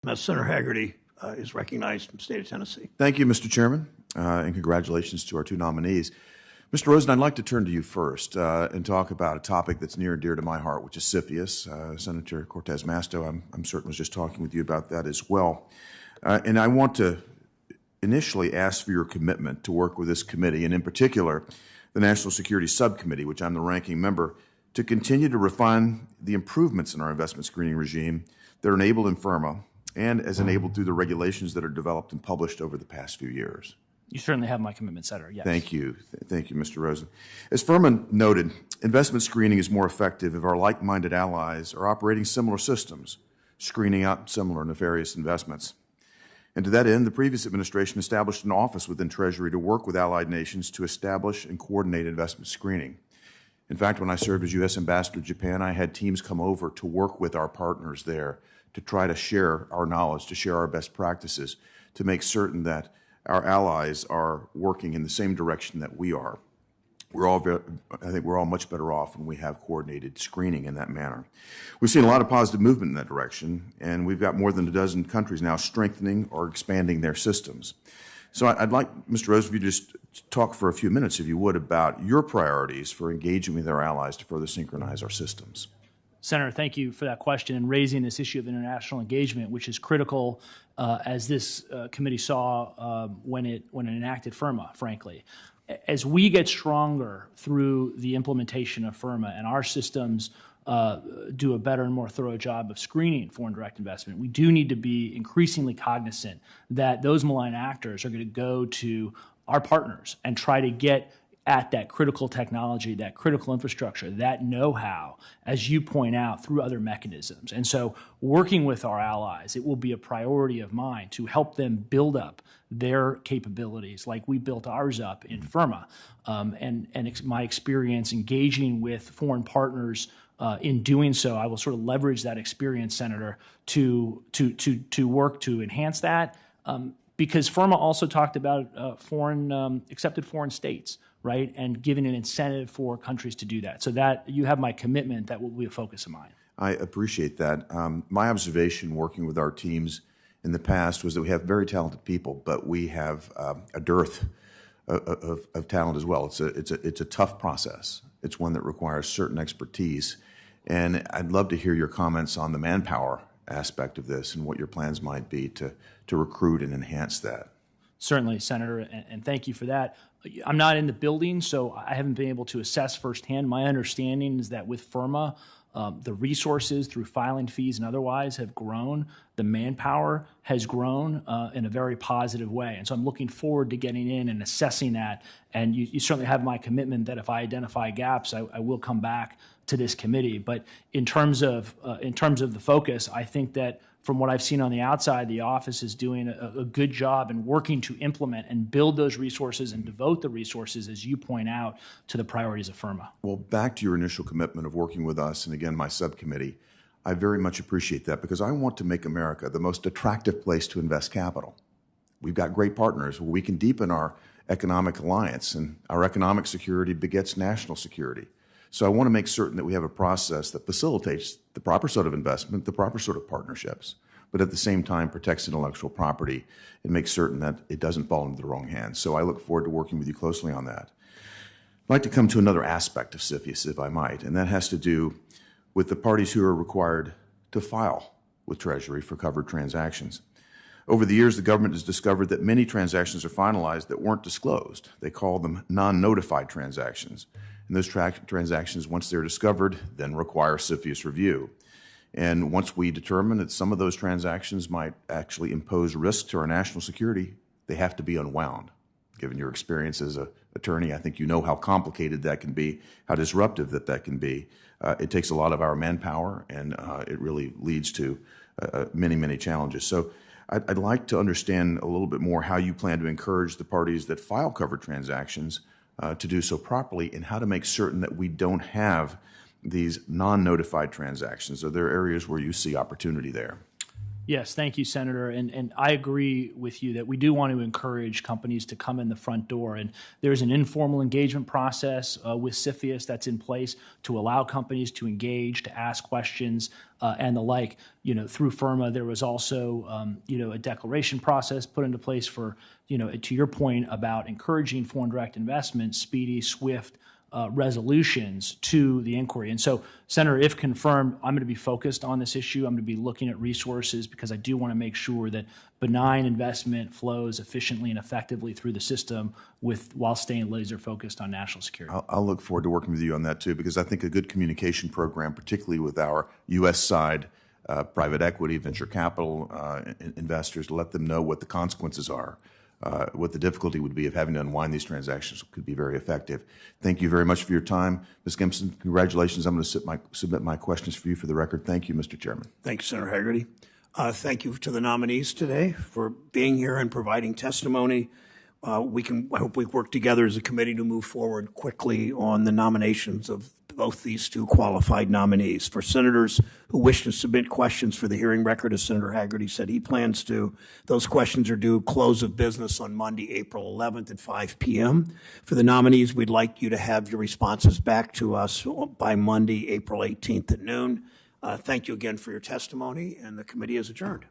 Senator Hagerty is recognized from the state of Tennessee. Thank you, Mr. Chairman, and congratulations to our two nominees. Mr. Rosen, I'd like to turn to you first and talk about a topic that's near and dear to my heart, which is CFIUS. Senator Cortez Masto, I'm certain, was just talking with you about that as well. And I want to initially ask for your commitment to work with this committee, and in particular, the National Security Subcommittee, which I'm the ranking member, to continue to refine the improvements in our investment screening regime that are enabled in FIRMA and as enabled through the regulations that are developed and published over the past few years. You certainly have my commitment, Senator, yes. Thank you. Thank you, Mr. Rosen. As FIRMA noted, investment screening is more effective if our like-minded allies are operating similar systems, screening out similar nefarious investments. And to that end, the previous administration established an office within Treasury to work with allied nations to establish and coordinate investment screening. In fact, when I served as U.S. Ambassador to Japan, I had teams come over to work with our partners there to try to share our knowledge, to share our best practices, to make certain that our allies are working in the same direction that we are. I think we're all much better off when we have coordinated screening in that manner. We've seen a lot of positive movement in that direction, and we've got more than a dozen countries now strengthening or expanding their systems. So I'd like, Mr. Rosen, if you just talk for a few minutes, if you would, about your priorities for engaging with our allies to further synchronize our systems. Senator, thank you for that question and raising this issue of international engagement, which is critical as this committee saw when it enacted FIRMA, frankly. As we get stronger through the implementation of FIRMA and our systems do a better and more thorough job of screening foreign direct investment, we do need to be increasingly cognizant that those malign actors are going to go to our partners and try to get at that critical technology, that critical infrastructure, that know-how, as you point out, through other mechanisms. And so working with our allies, it will be a priority of mine to help them build up their capabilities like we built ours up in FIRMA. My experience engaging with foreign partners in doing so, I will sort of leverage that experience, Senator, to work to enhance that. Because FIRMA also talked about accepted foreign states, right, and giving an incentive for countries to do that. So that you have my commitment that will be a focus of mine. I appreciate that. My observation working with our teams in the past was that we have very talented people, but we have a dearth of talent as well. It's a tough process. It's one that requires certain expertise. And I'd love to hear your comments on the manpower aspect of this and what your plans might be to recruit and enhance that. Certainly, Senator, and thank you for that. I'm not in the building, so I haven't been able to assess firsthand. My understanding is that with FIRMA, the resources through filing fees and otherwise have grown. The manpower has grown in a very positive way. And so I'm looking forward to getting in and assessing that. And you certainly have my commitment that if I identify gaps, I will come back to this committee. But in terms of the focus, I think that from what I've seen on the outside, the office is doing a good job in working to implement and build those resources and devote the resources, as you point out, to the priorities of FIRMA. Well, back to your initial commitment of working with us, and again, my subcommittee, I very much appreciate that because I want to make America the most attractive place to invest capital. We've got great partners where we can deepen our economic alliance, and our economic security begets national security. So I want to make certain that we have a process that facilitates the proper sort of investment, the proper sort of partnerships, but at the same time protects intellectual property and makes certain that it doesn't fall into the wrong hands. So I look forward to working with you closely on that. I'd like to come to another aspect of CFIUS, if I might, and that has to do with the parties who are required to file with Treasury for covered transactions. Over the years, the government has discovered that many transactions are finalized that weren't disclosed. They call them non-notified transactions. And those transactions, once they're discovered, then require CFIUS review. And once we determine that some of those transactions might actually impose risk to our national security, they have to be unwound. Given your experience as an attorney, I think you know how complicated that can be, how disruptive that can be. It takes a lot of our manpower, and it really leads to many, many challenges. So I'd like to understand a little bit more how you plan to encourage the parties that file covered transactions to do so properly, and how to make certain that we don't have these non-notified transactions. Are there areas where you see opportunity there? Yes, thank you, Senator. And I agree with you that we do want to encourage companies to come in the front door. And there's an informal engagement process with CFIUS that's in place to allow companies to engage, to ask questions, and the like. Through FIRMA, there was also, a declaration process put into place for, to your point about encouraging foreign direct investment, speedy, swift, resolutions to the inquiry. And so, Senator, if confirmed, I'm going to be focused on this issue. I'm going to be looking at resources because I do want to make sure that benign investment flows efficiently and effectively through the system while staying laser focused on national security. I'll look forward to working with you on that too, because I think a good communication program, particularly with our U.S. side, private equity, venture capital investors, to let them know what the consequences are. What the difficulty would be of having to unwind these transactions could be very effective. Thank you very much for your time. Ms. Gibson, congratulations. I'm going to submit my questions for you for the record. Thank you, Mr. Chairman. Thank you, Senator Hagerty. Thank you to the nominees today for being here and providing testimony. I hope we work together as a committee to move forward quickly on the nominations of both these two qualified nominees. For senators who wish to submit questions for the hearing record, as Senator Hagerty said he plans to, those questions are due close of business on Monday, April 11th at 5 p.m. For the nominees, we'd like you to have your responses back to us by Monday, April 18th at noon. Thank you again for your testimony, and the committee is adjourned.